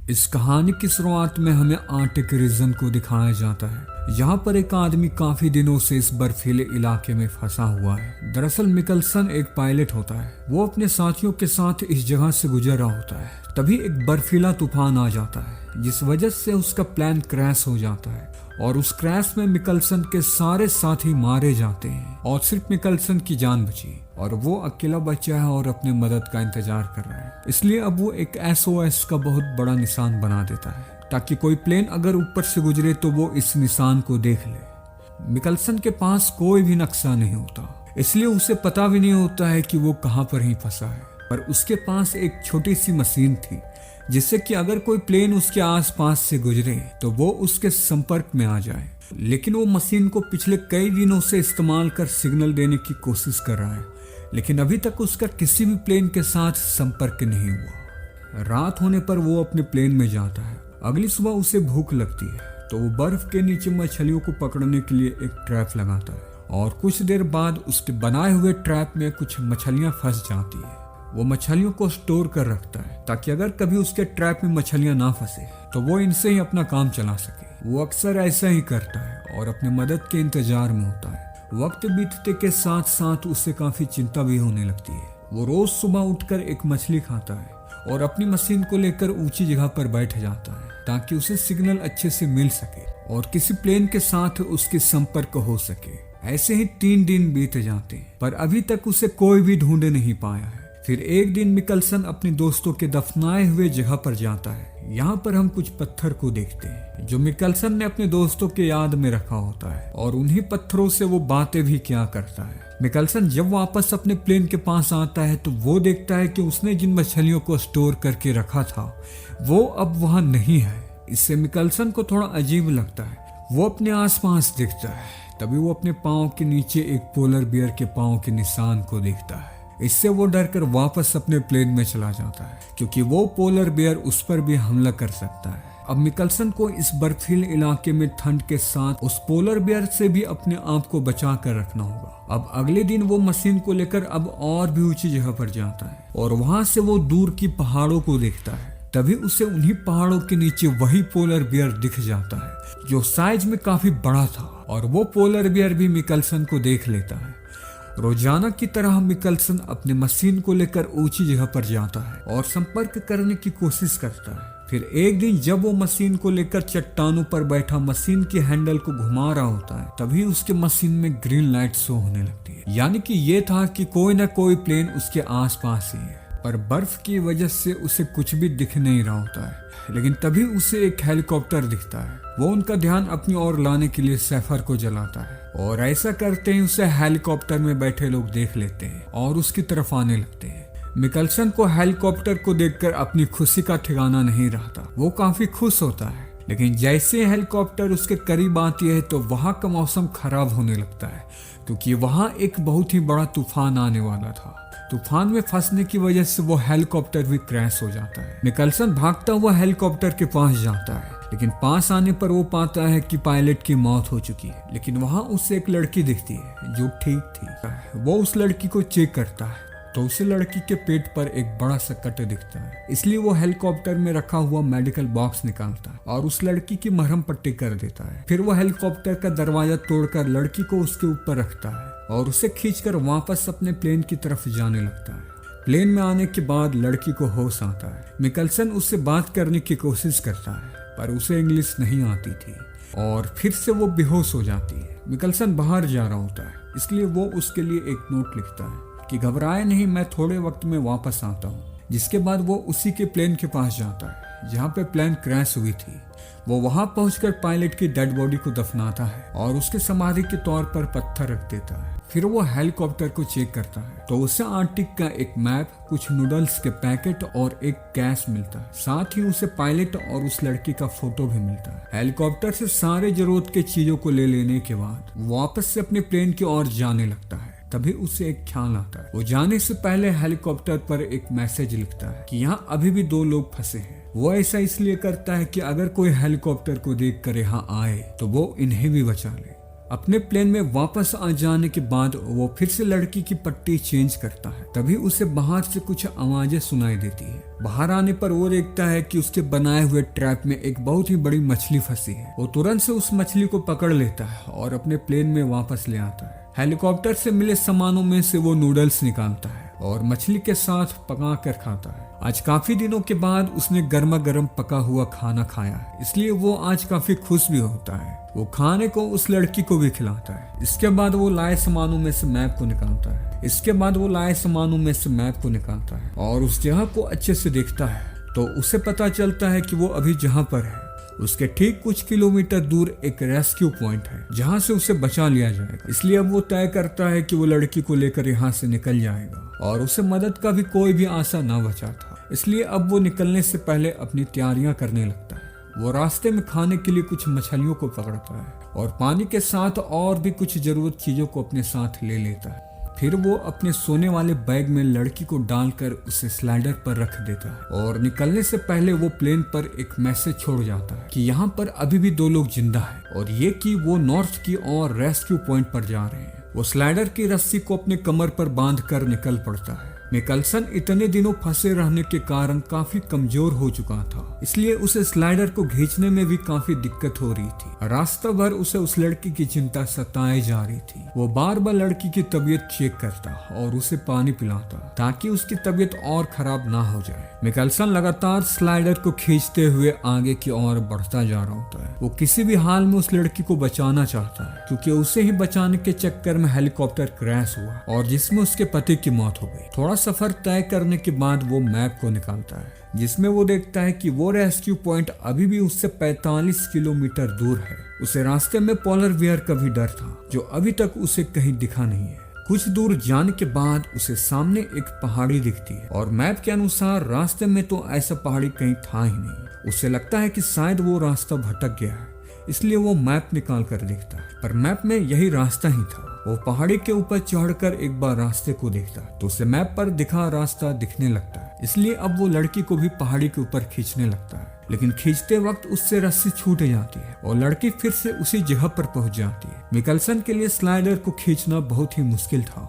इस कहानी की शुरुआत में हमें आर्टिक रीजन को दिखाया जाता है। यहाँ पर एक आदमी काफी दिनों से इस बर्फीले इलाके में फंसा हुआ है। दरअसल मिकलसन एक पायलट होता है। वो अपने साथियों के साथ इस जगह से गुजर रहा होता है। तभी एक बर्फीला तूफान आ जाता है, जिस वजह से उसका प्लान क्रैश हो जाता है और उस क्रैश में मिकलसन के सारे साथी मारे जाते हैं और सिर्फ मिकलसन की जान बची और वो अकेला बचा है और अपने मदद का इंतजार कर रहा है। इसलिए अब वो एक SOS का बहुत बड़ा निशान बना देता है ताकि कोई प्लेन अगर ऊपर से गुजरे तो वो इस निशान को देख ले। मिकलसन के पास कोई भी नक्शा नहीं होता, इसलिए उसे पता भी नहीं होता है कि वो कहाँ पर ही फंसा है। पर उसके पास एक छोटी सी मशीन थी जिससे कि अगर कोई प्लेन उसके आसपास से गुजरे तो वो उसके संपर्क में आ जाए। लेकिन वो मशीन को पिछले कई दिनों से इस्तेमाल कर सिग्नल देने की कोशिश कर रहा है, लेकिन अभी तक उसका किसी भी प्लेन के साथ संपर्क नहीं हुआ। रात होने पर वो अपने प्लेन में जाता है। अगली सुबह उसे भूख लगती है तो वो बर्फ के नीचे मछलियों को पकड़ने के लिए एक ट्रैप लगाता है और कुछ देर बाद उसके बनाए हुए ट्रैप में कुछ मछलियां फंस जाती है। वो मछलियों को स्टोर कर रखता है ताकि अगर कभी उसके ट्रैप में मछलियां ना फंसे तो वो इनसे ही अपना काम चला सके। वो अक्सर ऐसा ही करता है और अपने मदद के इंतजार में होता है। वक्त बीतते के साथ साथ उसे काफी चिंता भी होने लगती है। वो रोज सुबह उठकर एक मछली खाता है और अपनी मशीन को लेकर ऊंची जगह पर बैठ जाता है ताकि उसे सिग्नल अच्छे से मिल सके और किसी प्लेन के साथ उसके संपर्क हो सके। ऐसे ही 3 दिन बीत जाते हैं पर अभी तक उसे कोई भी ढूंढे नहीं पाया है। फिर एक दिन मिकलसन अपने दोस्तों के दफनाए हुए जगह पर जाता है। यहाँ पर हम कुछ पत्थर को देखते हैं जो मिकलसन ने अपने दोस्तों के याद में रखा होता है और उन्हीं पत्थरों से वो बातें भी क्या करता है। मिकलसन जब वापस अपने प्लेन के पास आता है तो वो देखता है कि उसने जिन मछलियों को स्टोर करके रखा था वो अब वहाँ नहीं है। इससे मिकलसन को थोड़ा अजीब लगता है। वो अपने आसपास देखता है, तभी वो अपने पाँव के नीचे एक पोलर बियर के पाँव के निशान को देखता है। इससे वो डरकर वापस अपने प्लेन में चला जाता है क्योंकि वो पोलर बियर उस पर भी हमला कर सकता है। अब मिकलसन को इस बर्फीले इलाके में ठंड के साथ उस पोलर बियर से भी अपने आप को बचा कर रखना होगा। अब अगले दिन वो मशीन को लेकर अब और भी ऊंची जगह पर जाता है और वहां से वो दूर की पहाड़ों को देखता है। तभी उसे उन्हीं पहाड़ों के नीचे वही पोलर बियर दिख जाता है जो साइज में काफी बड़ा था और वो पोलर बियर भी मिकलसन को देख लेता है। रोजाना की तरह मिकलसन अपने मशीन को लेकर ऊंची जगह पर जाता है और संपर्क करने की कोशिश करता है। फिर एक दिन जब वो मशीन को लेकर चट्टानों पर बैठा मशीन के हैंडल को घुमा रहा होता है तभी उसके मशीन में ग्रीन लाइट शो होने लगती है। यानी कि ये था कि कोई ना कोई प्लेन उसके आसपास ही है, पर बर्फ की वजह से उसे कुछ भी दिख नहीं रहा होता है। लेकिन तभी उसे एक हेलीकॉप्टर दिखता है। वो उनका ध्यान अपनी ओर लाने के लिए सैफर को जलाता है और ऐसा करते ही उसे हेलीकॉप्टर में बैठे लोग देख लेते हैं और उसकी तरफ आने लगते हैं। मिकलसन को हेलीकॉप्टर को देखकर अपनी खुशी का ठिकाना नहीं रहता। वो काफी खुश होता है, लेकिन जैसे हेलीकॉप्टर उसके करीब आती है तो वहां का मौसम खराब होने लगता है क्योंकि वहां एक बहुत ही बड़ा तूफान आने वाला था। तूफान में फंसने की वजह से वो हेलीकॉप्टर भी क्रैश हो जाता है। मिकलसन भागता हुआ हेलीकॉप्टर के पास जाता है, लेकिन पास आने पर वो पाता है कि पायलट की मौत हो चुकी है। लेकिन वहां उससे एक लड़की दिखती है जो ठीक थी। वो उस लड़की को चेक करता है तो उसे लड़की के पेट पर एक बड़ा सा कट दिखता है। इसलिए वो हेलीकॉप्टर में रखा हुआ मेडिकल बॉक्स निकालता है और उस लड़की की मरहम पट्टी कर देता है। फिर वो हेलीकॉप्टर का दरवाजा तोड़कर लड़की को उसके ऊपर रखता है और उसे खींचकर वापस अपने प्लेन की तरफ जाने लगता है। प्लेन में आने के बाद लड़की को होश आता है। मिकलसन उससे बात करने की कोशिश करता है पर उसे इंग्लिश नहीं आती थी और फिर से वो बेहोश हो जाती है। मिकलसन बाहर जा रहा होता है, इसलिए वो उसके लिए एक नोट लिखता है कि घबराए नहीं, मैं थोड़े वक्त में वापस आता हूँ। जिसके बाद वो उसी के प्लेन के पास जाता है जहाँ पे प्लेन क्रैश हुई थी। वो वहां पहुंचकर पायलट की डेड बॉडी को दफनाता है और उसके समाधि के तौर पर पत्थर रख देता है। फिर वो हेलीकॉप्टर को चेक करता है तो उसे आर्टिक का एक मैप, कुछ नूडल्स के पैकेट और एक कैश मिलता है। साथ ही उसे पायलट और उस लड़की का फोटो भी मिलता है। हेलीकॉप्टर से सारे जरूरत के चीजों को ले लेने के बाद वापस से अपने प्लेन की ओर जाने लगता है। तभी उसे एक ख्याल आता है। वो जाने से पहले हेलीकॉप्टर पर एक मैसेज लिखता है कि यहाँ अभी भी 2 लोग फंसे हैं। वो ऐसा इसलिए करता है कि अगर कोई हेलीकॉप्टर को देखकर यहाँ आए तो वो इन्हें भी बचा ले। अपने प्लेन में वापस आ जाने के बाद वो फिर से लड़की की पट्टी चेंज करता है। तभी उसे बाहर से कुछ आवाजें सुनाई देती है। बाहर आने पर वो देखता है कि उसके बनाए हुए ट्रैप में एक बहुत ही बड़ी मछली फंसी है। वो तुरंत से उस मछली को पकड़ लेता है और अपने प्लेन में वापस ले आता है। हेलीकॉप्टर से मिले सामानों में से वो नूडल्स निकालता है और मछली के साथ पका कर खाता है। आज काफी दिनों के बाद उसने गर्मा गर्म पका हुआ खाना खाया है, इसलिए वो आज काफी खुश भी होता है। वो खाने को उस लड़की को भी खिलाता है। इसके बाद वो लाए सामानों में से मैप को निकालता है और उस जगह को अच्छे से देखता है तो उसे पता चलता है कि वो अभी जहाँ पर है उसके ठीक कुछ किलोमीटर दूर एक रेस्क्यू पॉइंट है जहाँ से उसे बचा लिया जाएगा। इसलिए अब वो तय करता है कि वो लड़की को लेकर यहाँ से निकल जाएगा और उसे मदद का भी कोई भी आशा न बचा था। इसलिए अब वो निकलने से पहले अपनी तैयारियां करने लगता है। वो रास्ते में खाने के लिए कुछ मछलियों को पकड़ता है और पानी के साथ और भी कुछ जरूरत चीजों को अपने साथ ले लेता है। फिर वो अपने सोने वाले बैग में लड़की को डालकर उसे स्लाइडर पर रख देता है और निकलने से पहले वो प्लेन पर एक मैसेज छोड़ जाता है कि यहाँ पर अभी भी 2 लोग जिंदा हैं और ये कि वो नॉर्थ की ओर रेस्क्यू पॉइंट पर जा रहे हैं। वो स्लाइडर की रस्सी को अपने कमर पर बांधकर निकल पड़ता है। मिकल्सन इतने दिनों फंसे रहने के कारण काफी कमजोर हो चुका था, इसलिए उसे स्लाइडर को खींचने में भी काफी दिक्कत हो रही थी। रास्ता भर उसे उस लड़की की चिंता सताए जा रही थी। वो बार बार लड़की की तबीयत चेक करता और उसे पानी पिलाता ताकि उसकी तबीयत और खराब ना हो जाए। मिकल्सन लगातार स्लाइडर को खींचते हुए आगे की ओर बढ़ता जा रहा होता है। वो किसी भी हाल में उस लड़की को बचाना चाहता है क्योंकि उसे ही बचाने के चक्कर में हेलीकॉप्टर क्रैश हुआ और जिसमें उसके पति की मौत हो गई। थोड़ा सफर तय करने के बाद वो मैप को निकालता है जिसमें वो देखता है कि वो रेस्क्यू पॉइंट अभी भी उससे 45 किलोमीटर दूर है। उसे रास्ते में पोलर बियर का भी डर था जो अभी तक उसे कहीं दिखा नहीं है। कुछ दूर जाने के बाद उसे सामने एक पहाड़ी दिखती है और मैप के अनुसार रास्ते में तो ऐसा पहाड़ी कहीं था ही नहीं। उसे लगता है कि शायद वो रास्ता भटक गया है, इसलिए वो मैप निकाल कर देखता है, पर मैप में यही रास्ता ही था। वो पहाड़ी के ऊपर चढ़कर एक बार रास्ते को देखता है तो उसे मैप पर दिखा रास्ता दिखने लगता है। इसलिए अब वो लड़की को भी पहाड़ी के ऊपर खींचने लगता है, लेकिन खींचते वक्त उससे रस्सी छूट जाती है और लड़की फिर से उसी जगह पर पहुंच जाती है। मिकल्सन के लिए स्लाइडर को खींचना बहुत ही मुश्किल था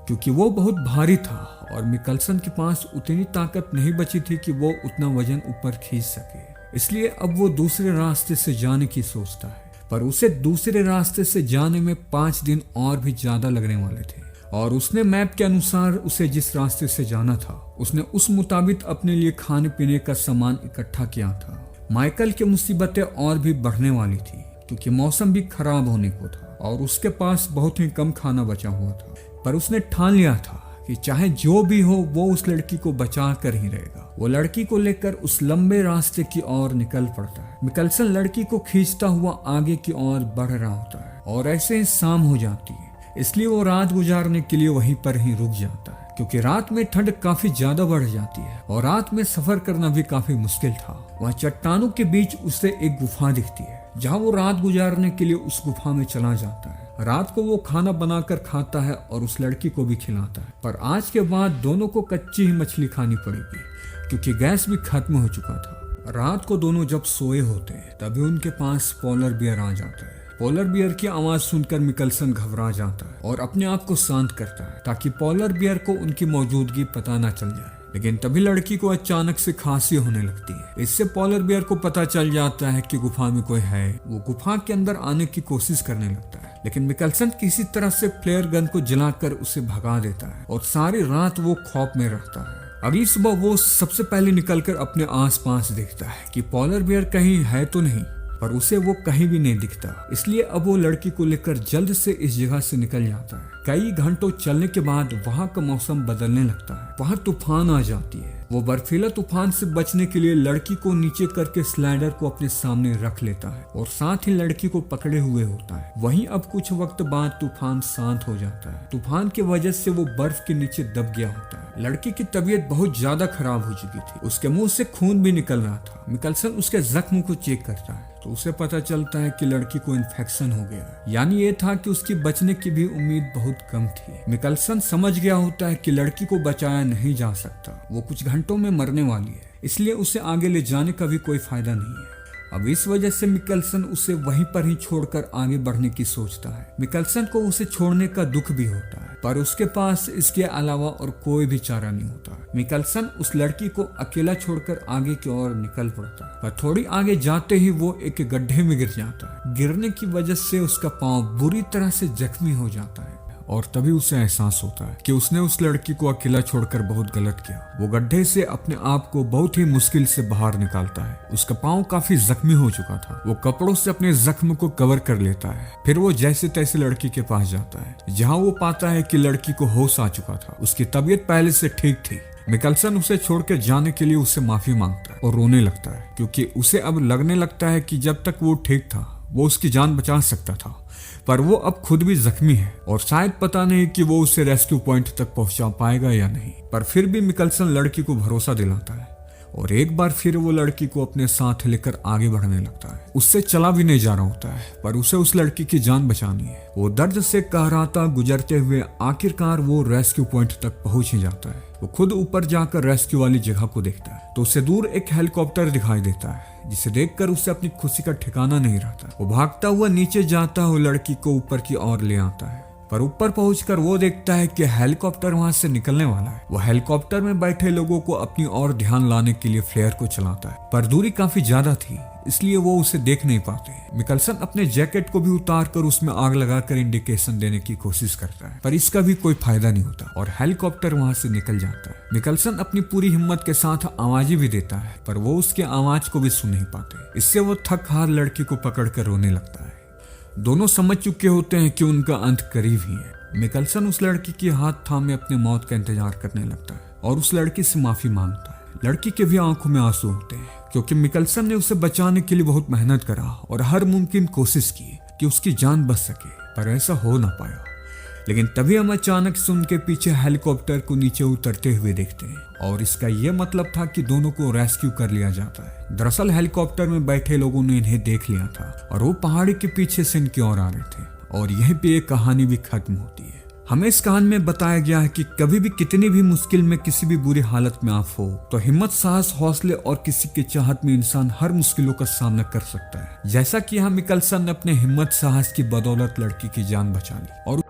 क्योंकि वो बहुत भारी था और मिकल्सन के पास उतनी ताकत नहीं बची थी कि वो उतना वजन ऊपर खींच सके। इसलिए अब वो दूसरे रास्ते से जाने की सोचता है, पर उसे दूसरे रास्ते से जाने में 5 दिन और भी ज्यादा लगने वाले थे और उसने मैप के अनुसार उसे जिस रास्ते से जाना था उसने उस मुताबिक अपने लिए खाने पीने का सामान इकट्ठा किया था। माइकल की मुसीबतें और भी बढ़ने वाली थी क्योंकि मौसम भी खराब होने को था और उसके पास बहुत ही कम खाना बचा हुआ था, पर उसने ठान लिया था कि चाहे जो भी हो वो उस लड़की को बचा कर ही रहेगा। वो लड़की को लेकर उस लंबे रास्ते की ओर निकल पड़ता है। मिकल्सन लड़की को खींचता हुआ आगे की ओर बढ़ रहा होता है और ऐसे ही शाम हो जाती है, इसलिए वो रात गुजारने के लिए वहीं पर ही रुक जाता है क्योंकि रात में ठंड काफी ज्यादा बढ़ जाती है और रात में सफर करना भी काफी मुश्किल था। वहाँ चट्टानों के बीच उसे एक गुफा दिखती है जहाँ वो रात गुजारने के लिए उस गुफा में चला जाता है। रात को वो खाना बनाकर खाता है और उस लड़की को भी खिलाता है, पर आज के बाद दोनों को कच्ची ही मछली खानी पड़ेगी क्योंकि गैस भी खत्म हो चुका था। रात को दोनों जब सोए होते हैं तभी उनके पास पोलर बियर आ जाता है। पोलर बियर की आवाज सुनकर मिकल्सन घबरा जाता है और अपने आप को शांत करता है ताकि पोलर बियर को उनकी मौजूदगी पता न चल जाए। लेकिन तभी लड़की को अचानक से खांसी होने लगती है। इससे पोलर बियर को पता चल जाता है कि गुफा में कोई है। वो गुफा के अंदर आने की कोशिश करने लगता है, लेकिन मिकल्सन किसी तरह से फ्लेयर गन को जलाकर उसे भगा देता है और सारी रात वो खौफ में रहता है। अगली सुबह वो सबसे पहले निकलकर अपने आसपास देखता है कि पोलर बियर कहीं है तो नहीं, पर उसे वो कहीं भी नहीं दिखता। इसलिए अब वो लड़की को लेकर जल्द से इस जगह से निकल जाता है। कई घंटों चलने के बाद वहाँ का मौसम बदलने लगता है। वहाँ तूफान आ जाती है। वो बर्फीला तूफान से बचने के लिए लड़की को नीचे करके स्लाइडर को अपने सामने रख लेता है और साथ ही लड़की को पकड़े हुए होता है। वहीं अब कुछ वक्त बाद तूफान शांत हो जाता है। तूफान की वजह से वो बर्फ के नीचे दब गया होता है। लड़की की तबीयत बहुत ज्यादा खराब हो चुकी थी। उसके मुंह से खून भी निकल रहा था। मिकल्सन उसके जख्म को चेक करता है तो उसे पता चलता है कि लड़की को इन्फेक्शन हो गया है। यानी ये था कि उसकी बचने की भी उम्मीद बहुत कम थी। मिकल्सन समझ गया होता है कि लड़की को बचाया नहीं जा सकता, वो कुछ घंटों में मरने वाली है, इसलिए उसे आगे ले जाने का भी कोई फायदा नहीं है। अब इस वजह से मिकलसन उसे वहीं पर ही छोड़कर आगे बढ़ने की सोचता है। मिकलसन को उसे छोड़ने का दुख भी होता है, पर उसके पास इसके अलावा और कोई भी चारा नहीं होता। मिकलसन उस लड़की को अकेला छोड़कर आगे की ओर निकल पड़ता है, पर थोड़ी आगे जाते ही वो एक गड्ढे में गिर जाता है। गिरने की वजह से उसका पांव बुरी तरह से जख्मी हो जाता है और तभी उसे एहसास होता है कि उसने उस लड़की को अकेला छोड़कर बहुत गलत किया। वो गड्ढे से अपने आप को बहुत ही मुश्किल से बाहर निकालता है। उसका पांव काफी जख्मी हो चुका था। वो कपड़ों से अपने जख्म को कवर कर लेता है। फिर वो जैसे तैसे लड़की के पास जाता है, जहाँ वो पाता है कि लड़की को होश आ चुका था। उसकी तबीयत पहले से ठीक थी। मिकलसन उसे छोड़कर जाने के लिए उससे माफी मांगता है और रोने लगता है, क्योंकि उसे अब लगने लगता है कि जब तक वो ठीक था वो उसकी जान बचा सकता था, पर वो अब खुद भी जख्मी है और शायद पता नहीं कि वो उसे रेस्क्यू पॉइंट तक पहुंचा पाएगा या नहीं। पर फिर भी मिकलसन लड़की को भरोसा दिलाता है और एक बार फिर वो लड़की को अपने साथ लेकर आगे बढ़ने लगता है। उससे चला भी नहीं जा रहा होता है, पर उसे उस लड़की की जान बचानी है। वो दर्द से कहराता गुजरते हुए आखिरकार वो रेस्क्यू पॉइंट तक पहुंच ही जाता है। वो खुद ऊपर जाकर रेस्क्यू वाली जगह को देखता है तो उसे दूर एक हेलीकॉप्टर दिखाई देता है, जिसे देखकर उसे अपनी खुशी का ठिकाना नहीं रहता। वो भागता हुआ नीचे जाता हुआ लड़की को ऊपर की ओर ले आता है, पर ऊपर पहुंचकर वो देखता है कि हेलीकॉप्टर वहां से निकलने वाला है। वो हेलीकॉप्टर में बैठे लोगों को अपनी ओर ध्यान लाने के लिए फ्लेयर को चलाता है, पर दूरी काफी ज्यादा थी इसलिए वो उसे देख नहीं पाते। मिकलसन अपने जैकेट को भी उतार कर उसमें आग लगाकर इंडिकेशन देने की कोशिश करता है, पर इसका भी कोई फायदा नहीं होता और हेलीकॉप्टर वहां से निकल जाता है। मिकलसन अपनी पूरी हिम्मत के साथ आवाजें भी देता है, पर वो उसके आवाज को भी सुन नहीं पाते। इससे वो थक हार लड़की को पकड़कर रोने लगता है। दोनों समझ चुके होते हैं कि उनका अंत करीब ही है। मिकलसन उस लड़की के हाथ थामे अपने मौत का इंतजार करने लगता है और उस लड़की से माफी मांगता है। लड़की के भी आंखों में आंसू होते हैं, क्योंकि मिकलसन ने उसे बचाने के लिए बहुत मेहनत करा और हर मुमकिन कोशिश की कि उसकी जान बच सके, पर ऐसा हो ना पाया। लेकिन तभी हम अचानक से उनके पीछे हेलीकॉप्टर को नीचे उतरते हुए देखते हैं और इसका यह मतलब था कि दोनों को रेस्क्यू कर लिया जाता है। दरअसल हेलीकॉप्टर में बैठे लोगों ने इन्हें देख लिया था और वो पहाड़ी के पीछे से इनकी ओर आ रहे थे और यहीं पे एक कहानी भी खत्म होती है। हमें इस कहानी में बताया गया है कि कभी भी कितनी भी मुश्किल में किसी भी बुरी हालत में आप हो तो हिम्मत, साहस, हौसले और किसी की चाहत में इंसान हर मुश्किलों का सामना कर सकता है। जैसा कि यहाँ मिकलसन ने अपने हिम्मत, साहस की बदौलत लड़की की जान बचा ली और